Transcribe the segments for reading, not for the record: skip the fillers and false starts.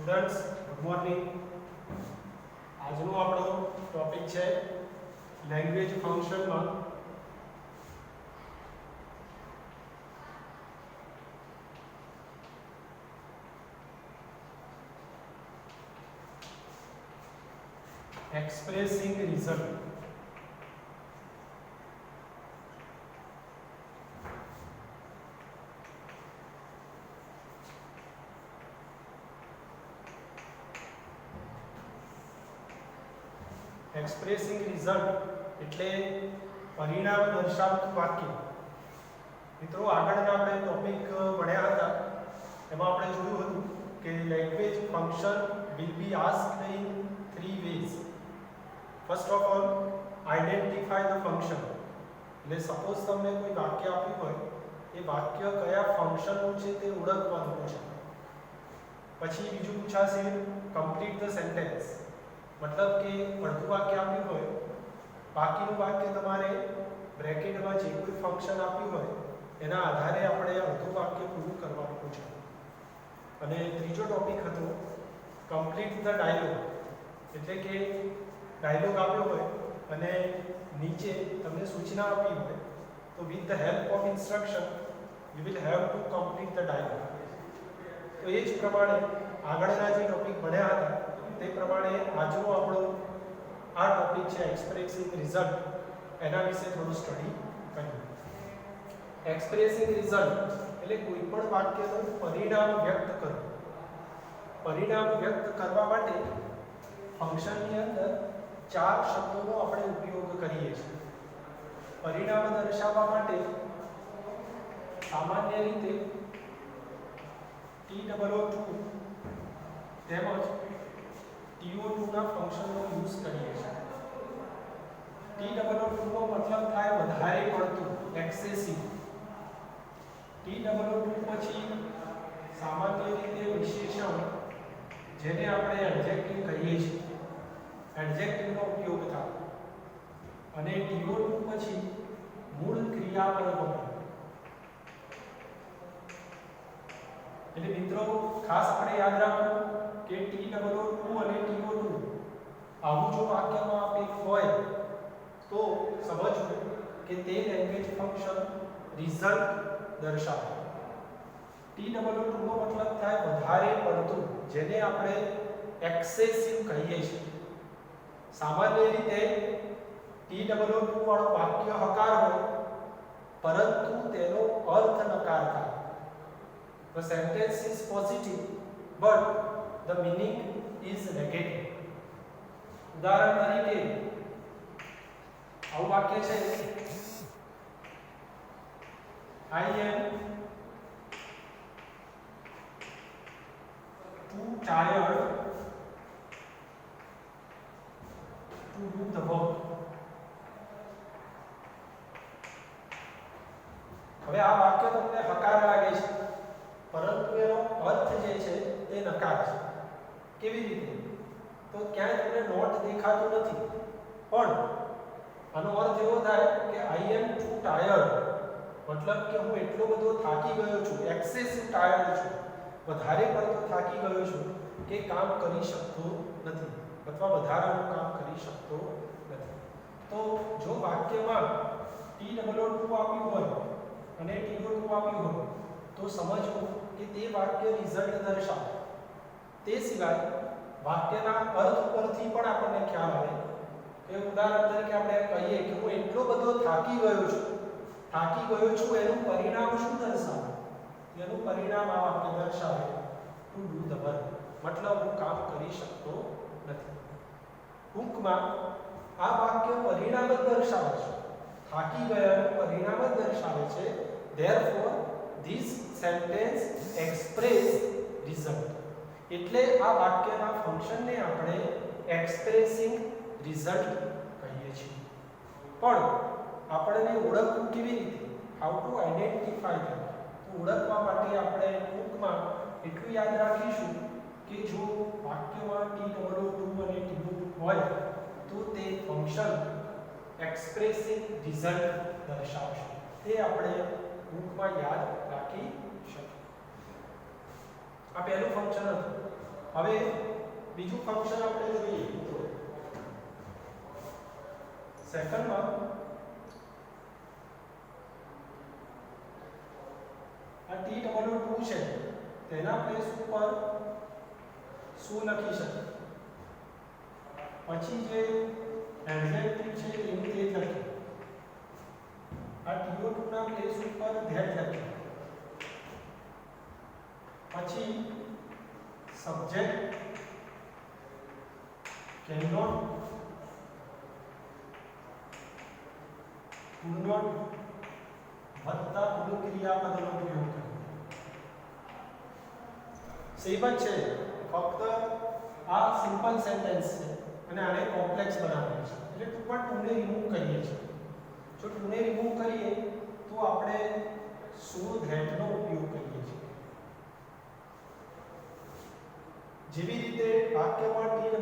Students good morning. આજનો આપણો topic છે લેંગ્વેજ ફંક્શનમાં એક્સપ્રેસિંગ રિઝલ્ટ. એક્સપ્રેસિંગ રિઝલ્ટ એટલે પરિણામ દર્શાવતું વાક્ય. મિત્રો આગળના આપણે ટોપિક ભણ્યા હતા એમાં આપણે જોયું હતું કે language function will be asked in three ways. First of all, identify the function. એટલે સપોઝ તમને કોઈ વાક્ય આપ્યું હોય એ વાક્ય કયા ફંક્શનનું છે તે ઓળખવાનું પૂછાય. પછી બીજું પૂછાશે complete the sentence. मतलब કે અડધું વાક્ય આપ્યું હોય, બાકીનું વાક્ય તમારે બ્રેકેટમાં જે કોઈ ફંક્શન આપ્યું હોય એના આધારે આપણે અડધું વાક્ય પૂરું કરવાનું પૂછાય. અને ત્રીજો ટોપિક હતો કમ્પ્લીટ ધ ડાયલોગ. એટલે કે ડાયલોગ આપ્યો હોય અને નીચે તમને સૂચના આપી હોય તો with the help of instruction you will have to complete the dialogue. તો એ જ પ્રમાણે આગળના જે ટોપિક ભણ્યા હતા તે પ્રમાણે આજનો આપણો આ ટોપિક છે એક્સપ્રેસિંગ રિઝલ્ટ. એના વિશે થોડું સ્ટડી કરીએ. એક્સપ્રેસિંગ રિઝલ્ટ એટલે કોઈ પણ વાક્યનું પરિણામ વ્યક્ત કરવું. પરિણામ વ્યક્ત કરવા માટે ફંક્શનની અંદર ચાર શબ્દોનો આપણે ઉપયોગ કરીએ છીએ. પરિણામ દર્શાવવા માટે સામાન્ય રીતે TOO2 તેમજ TO2 ના ફંક્શનનો યુઝ કરીએ છીએ. TOO2 નો મતલબ થાય વધારે પડતું, એક્સેસિવ. TOO2 પછી સામાન્ય રીતે વિશેષણ જેને આપણે એડજેક્ટિવ કહીએ છીએ, એડજેક્ટિવનો ઉપયોગ થાય. અને TO2 પછી મૂળ ક્રિયાપદ હોય. એટલે મિત્રો ખાસ આપણે યાદ રાખવું કે TOO2 અને TO2 આવું જો વાક્યમાં આપેલું હોય તો સમજવું કે તે લેંગ્વેજ ફંક્શન રિઝલ્ટ દર્શાવે. TOO2 નો મતલબ થાય વધારે પડતું, જેને આપણે એક્સેસિવ કહીએ છીએ. સામાન્ય રીતે TOO2 વાળું વાક્ય હકાર હોય પરંતુ તેનો અર્થ નકાર થાય. The sentence is positive but the meaning is negative. ઉદાહરણ તરીકે આવું વાક્ય છે I am too tired to do the work. હવે આ વાક્ય તમને હકાર લાગે છે પરંતુ એનો અર્થ જે છે તે નકાર છે. કેવી રીતે? તો ક્યાંય તમને નોટ દેખાતું નથી પણ આનો અર્થ એવો થાય કે આઈ એમ ટુ ટાયર્ડ, મતલબ કે હું એટલો બધો થાકી ગયો છું, એક્સેસિવ ટાયર્ડ છું, વધારે પડતો થાકી ગયો છું કે કામ કરી શકતો નથી અથવા વધારાનું કામ કરી શકતો નથી. તો જો વાક્યમાં TOO2 આપ્યું હોય અને TO2 આપ્યું હોય તો સમજવું કે તે વાક્ય રિઝલ્ટ દર્શાવે. તે સિવાય વાક્યના અર્થ પરથી પણ આપણને ખ્યાલ આવે કે ઉદાહરણ તરીકે આપણે કહીએ કે હું એટલો બધો થાકી ગયો છું એનું પરિણામ શું દર્શાવે? એનું પરિણામ આ વાક્ય દર્શાવે ટુ ડુ ધ વર્ક, મતલબ હું કામ કરી શકતો નથી. ટૂંકમાં આ વાક્ય પરિણામ જ દર્શાવે છે, થાકી ગયાનું પરિણામ જ દર્શાવે છે. therefore this sentence express result. એટલે આ વાક્યના ફંક્શનને આપણે એક્સપ્રેસિંગ રિઝલ્ટ કહીએ છીએ. પણ આપણને ઓળખવું કેવી રીતે? હાઉ ટુ આઈડેન્ટિફાય ધેમ. તો ઓળખવા માટે આપણે ટૂંકમાં એટલું યાદ રાખીશું કે જો વાક્યમાં TOO2 અને TO2 હોય તો તે ફંક્શન એક્સપ્રેસિંગ રિઝલ્ટ દર્શાવશે. તે આપણે ટૂંકમાં યાદ રાખી શકીએ. આ પહેલું ફંક્શન હતું હવે બીજું ફંક્શન આપણે જોઈએ તો સેકન્ડમાં આ t2 છે તેના પ્લેસ ઉપર શું લખી શકે, પછી જે એડજેક્ટિવ છે એનું તે જ લખી, આ to2 ના પ્લેસ ઉપર that લખી, પછી સબ્જેક્ટ cannot, could not વત્તા પૂર્વ ક્રિયાપદનો ઉપયોગ કર્યો. સેમ જ છે, ફક્ત આ સિમ્પલ સેન્ટેન્સ છે અને આને કોમ્પ્લેક્સ બનાવવાનું છે એટલે ટૂંકમાં ટુ ને રિમૂવ કરીએ છીએ. જો ટુ ને રિમૂવ કરીએ તો આપણે સો ધેટ નો ઉપયોગ કરીએ છીએ. જેવી રીતે વાક્યમાં t2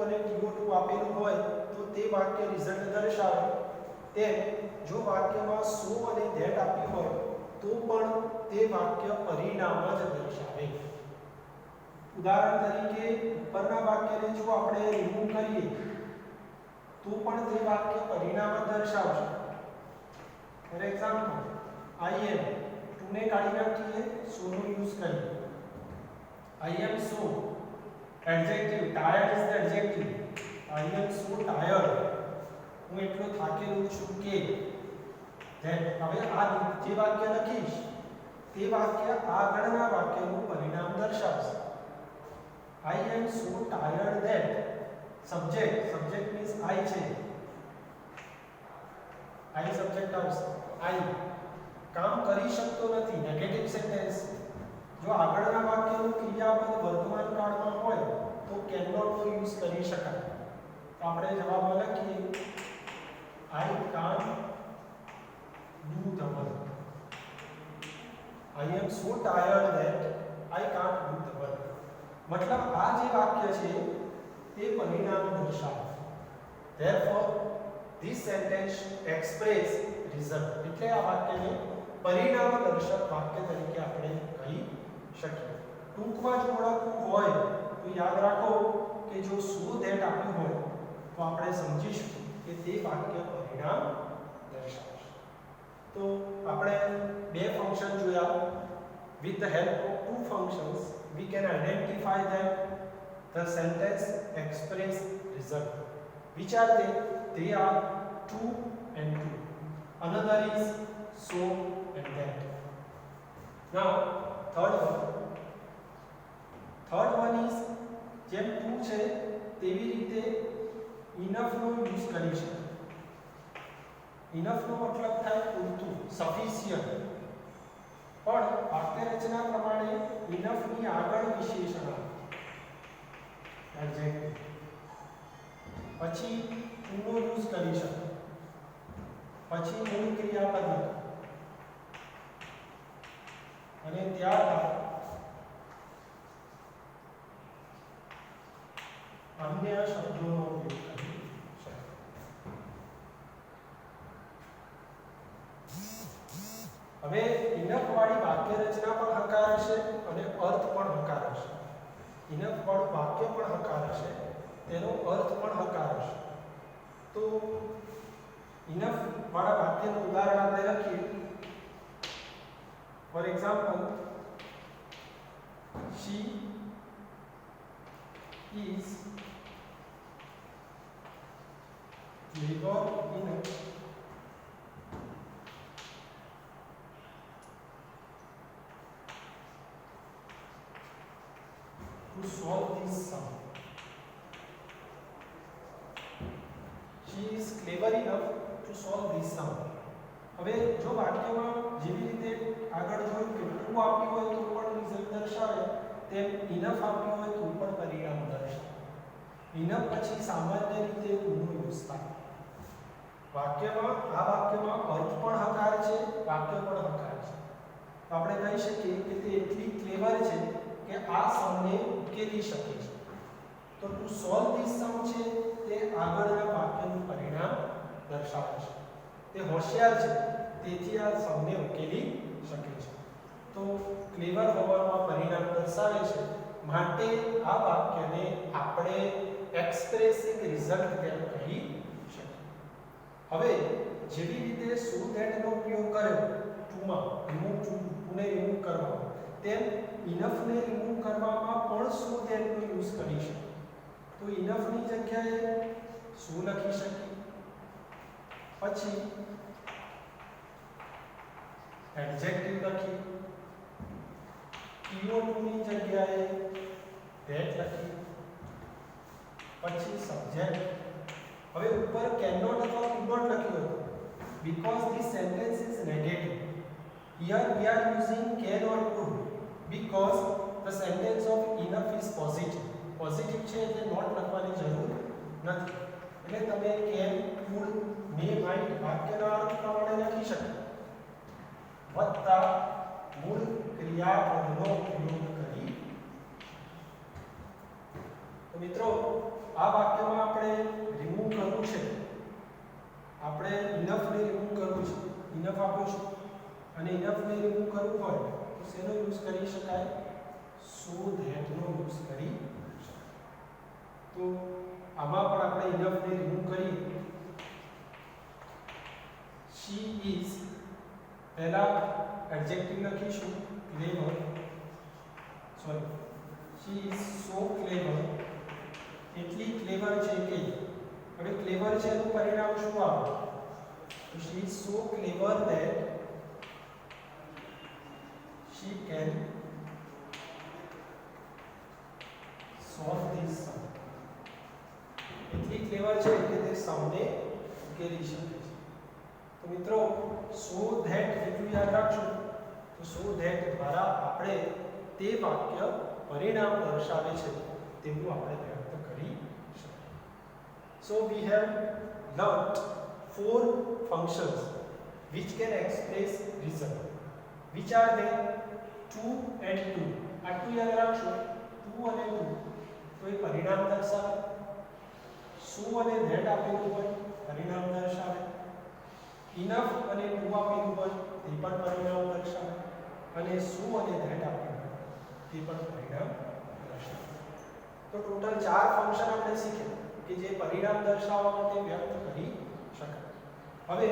અને to2 આપેલું હોય તો તે વાક્ય રિઝલ્ટ દર્શાવે, તેમ જો વાક્યમાં સો અને ધેટ આપ્યું હોય તો પણ તે વાક્ય પરિણામ જ દર્શાવે. ઉદાહરણ તરીકે ઉપરના વાક્યને જો આપણે રિમૂવ કરીએ તો પણ તે વાક્ય પરિણામ જ દર્શાવશે. For example I am, to ને કાઢી નાખીએ, સો નો યુઝ કરીએ. I am so, adjective, tired is the adjective. I am so tired, હું એટલો થાકેલો છું કે. ધેન હવે આ જે વાક્ય લખીશ તે વાક્ય આગળના વાક્યનું પરિણામ દર્શાવશે. I am so tired that, subject means I છે, I સબ્જેક્ટ આવશે. I કામ કરી શકતો નથી, નેગેટિવ સેન્ટેન્સ. જો આગળના વાક્યનું ક્રિયાપદ વર્તમાન કાળમાં હોય તો cannot નો યુઝ કરી શકાય. તો આપણે જવાબમાં લખીએ I can't do the work. I am so tired that I can't do the work. मतलब આ જે વાક્ય છે તે પરિણામ દર્શાવે. Therefore this sentence express result. એટલે આ વાક્યને પરિણામ દર્શક વાક્ય તરીકે આપણે કહી શકીએ. ટૂંકમાં જો ઓળખવું હોય તો યાદ રાખો કે જો so that આપ્યું હોય તો આપણે સમજીશું કે તે વાક્ય પરિણામ દર્શાવશે. તો આપણે બે ફંક્શન જોયા. With the help of two functions we can identify that the sentence express result. Which are they? They are to and to. Another is so and that. Now third one is જેમ to છે તેવી રીતે enough નો use કરી શકાય. enough નો મતલબ થાય પૂરતું, sufficient. પણ વાક્ય રચના પ્રમાણે enough ની આગળ વિશેષણ આવે, એડજેક્ટિવ. પછી to નો યુઝ કરી શકાય, પછી મૂળ ક્રિયાપદ અને ત્યારબાદ અન્ય શબ્દોનો ઉપયોગ કરી શકાય. હવે enough વાળી વાક્ય રચના પણ હકાર હશે અને અર્થ પણ હકાર હશે. enough વાળું વાક્ય પણ હકાર હશે, તેનો અર્થ પણ હકાર હશે. તો enough વાળા વાક્યનું ઉદાહરણ આપણે લખીએ. For example she is clever enough to solve this sum. She is clever enough to solve this sum. હવે જો વાક્યમાં જેવી રીતે આગળ જોયું કે ટુ આપ્યું હોય તો પણ રિઝલ્ટ દર્શાવે, તેમ ઇનફ આપ્યું હોય તો પણ પરિણામ દર્શાવે. ઇનફ પછી સામાન્ય રીતે ટુનો યુઝ થાય. વાક્યમાં આ વાક્યમાં અર્થ પણ હકાર છે, વાક્ય પણ હકાર છે. તો આપણે કહી શકીએ કે તે એટલી ક્લેવર છે કે આ સમને ઉકેલી શકે છે. તો ટુ સોલ્વ ધીસ સમ છે તે આગળના વાક્યનું પરિણામ દર્શાવે છે. તે હોશિયાર છે તેથી આ સમને ઉકેલી શકે છે. તો ક્લેવર હોવાનું પરિણામ દર્શાવે છે માટે આ વાક્યને આપણે એક્સપ્રેસિવ રિઝલ્ટ કેમ કહી શકીએ. હવે જેવી રીતે સો ધેટ નો ઉપયોગ કર્યો ટુ માં રિમૂવ ટુને રિમૂવ કરવા, તેમ ઇનફ ને રિમૂવ કરવામાં પણ સો ધેટ નો યુઝ કરી શકીએ. તો ઇનફ ની જગ્યાએ શું લખી શકીએ? પછી એડજેક્ટિવ લખીએ, PO2 ની જગ્યાએ that લખીએ, પછી સબ્જેક્ટ. હવે ઉપર કેન નોટ અથવા કુડ નોટ લખ્યું હતું because this sentence is negative. Here we are using can or could because the sentence of enough is positive. Positive છે એટલે નોટ લખવાની જરૂર નથી. એટલે તમે can, could, may, might વાક્યના અર્થ પ્રમાણે લખી શકો વત્તા મૂળ ક્રિયાપદનો ઉપયોગ કરી. તો મિત્રો આ વાક્યમાં આપણે રિમૂવ કરવું છે, આપણે ઇનફ ને રિમૂવ કરવું છે. ઇનફ આપ્યું છે અને ઇનફ ને રિમૂવ કરવું હોય તો શેનો યુઝ કરી શકાય? સો ધેટ નો યુઝ કરી શકાય. તો આમાં પણ આપણે ઇનફ ને રિમૂવ કરીએ. she is પહેલા એડજેક્ટિવ લખીશું ક્લેવર, sorry she is so clever, એટલી ક્લેવર છે કે. હવે ક્લેવર છે એનું પરિણામ શું આવે? તો she is so clever that she can solve this sum. એટલી ક્લેવર છે કે તે સમને ઉકેલી શકે છે. તો મિત્રો સો ધેટ જેટલું યાદ રાખશું તો સો ધેટ દ્વારા આપણે તે વાક્ય પરિણામ દર્શાવે છે તેવું આપણે વ્યક્ત કરી શકીએ. So we have learnt four functions which can express result. Which are they? 2 and 2. આટલું યાદ રાખશું, 2 અને 2 તો એ પરિણામ દર્શાવે. શું અને ધેટ આપેલું હોય પરિણામ દર્શાવે. ઇનફ અને ટુ આપેલું હોય તે પણ પરિણામ દર્શાવે. અને શું અને ધેટ આપેલું હોય તે પણ પરિણામ દર્શાવે. તો ટોટલ 4 ફંક્શન આપણે શીખ્યા કે જે પરિણામ દર્શાવવા માટે વ્યક્ત કરી શકાય. હવે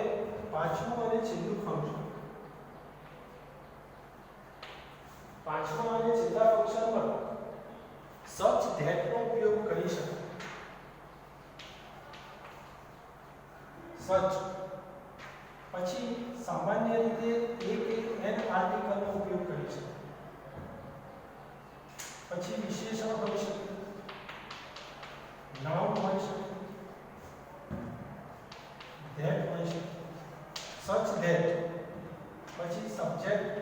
પાંચમું અને છેલ્લું ફંક્શન. પાંચમા અને છેલ્લા ફંક્શનમાં સચ ધેટ નો ઉપયોગ કરી શકાય. સચ પછી સામાન્ય રીતે એક એન આર્ટિકલ નો ઉપયોગ કરી શકાય. પછી વિશેષણ હોઈ શકે, નાઉન હોઈ શકે, ધેટ હોઈ શકે, સચ ધેટ, પછી સબ્જેક્ટ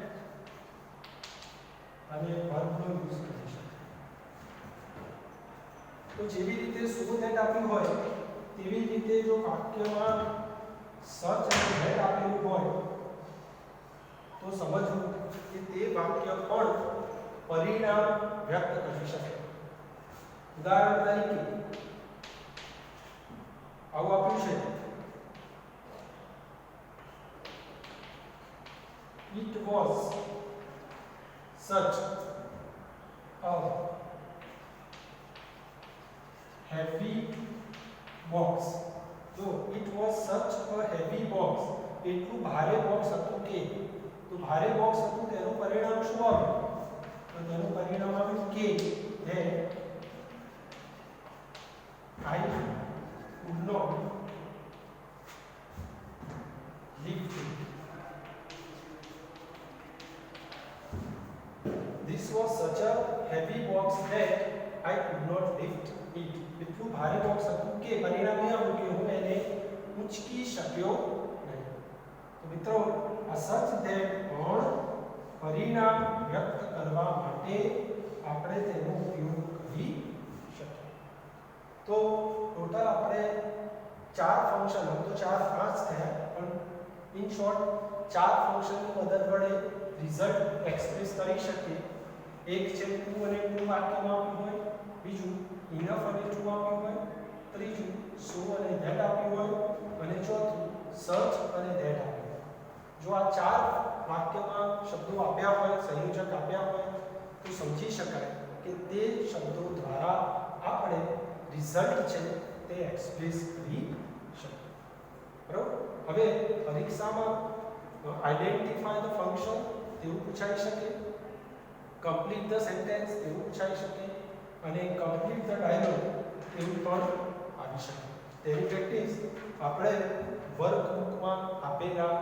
અને વર્બનો યુઝ કરી શકે. તો જેવી રીતે સો ધેટ આપ્યું હોય તેવી રીતે જો વાક્યમાં સચ અને ધેટ આપેલું હોય તો સમજવું કે તે વાક્ય પણ પરિણામ વ્યક્ત કરી શકે. ઉદાહરણ તરીકે આવું આપ્યું છે, it was such a heavy box. જો it was such a heavy box એટલું ભારે બોક્સ હતું કે, તો ભારે બોક્સ હતું તેનું પરિણામ શું આવે? તો તેનું પરિણામ આવે કે that I could not lift it. This was such a heavy box that I could not lift it. એટલું ભારે બોક્સ હતું કે પરિણામ એ આવ્યું કે હું એને ઉંચકી શક્યો નહીં. તો મિત્રો આ સચ ધેટ પણ પરિણામ વ્યક્ત કરવા માટે આપણે તેનો ઉપયોગ કરી શકીએ. તો ટોટલ આપણે 4 ફંક્શન, તો 4 5 થયા, પણ ઇન શોર્ટ 4 ફંક્શનની મદદ વડે રિઝલ્ટ એક્સપ્રેસ કરી શકીએ. એક છે ટુ અને ટુ વાક્યમાં આપ્યું હોય, બીજું ઇનફ અને ટુ આપ્યું હોય, ત્રીજું સો અને ધેટ આપ્યું હોય, અને ચોથું સચ અને ધેટ આપ્યું હોય. જો આ 4 વાક્યમાં શબ્દો આપ્યા હોય, સંયોજક આપ્યા હોય તો સમજી શકાય કે તે શબ્દો દ્વારા આપણે રિઝલ્ટ છે તે એક્સપ્રેસ કરી શકીએ. બરાબર. હવે પરીક્ષામાં આઈડેન્ટિફાય ધ ફંક્શન તેવું પૂછાઈ શકે, કમ્પ્લીટ ધ સેન્ટેન્સ તેવું પૂછાઈ શકે અને કમ્પ્લીટ ધ ડાયલોગ એવું પણ આવી શકે. તેની પ્રેક્ટિસ આપણે વર્કબુકમાં આપેલા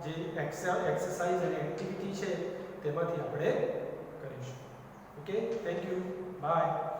જે એક્સરસાઇઝ અને એક્ટિવિટી છે તેમાંથી આપણે કરીશું. Okay, thank you, by.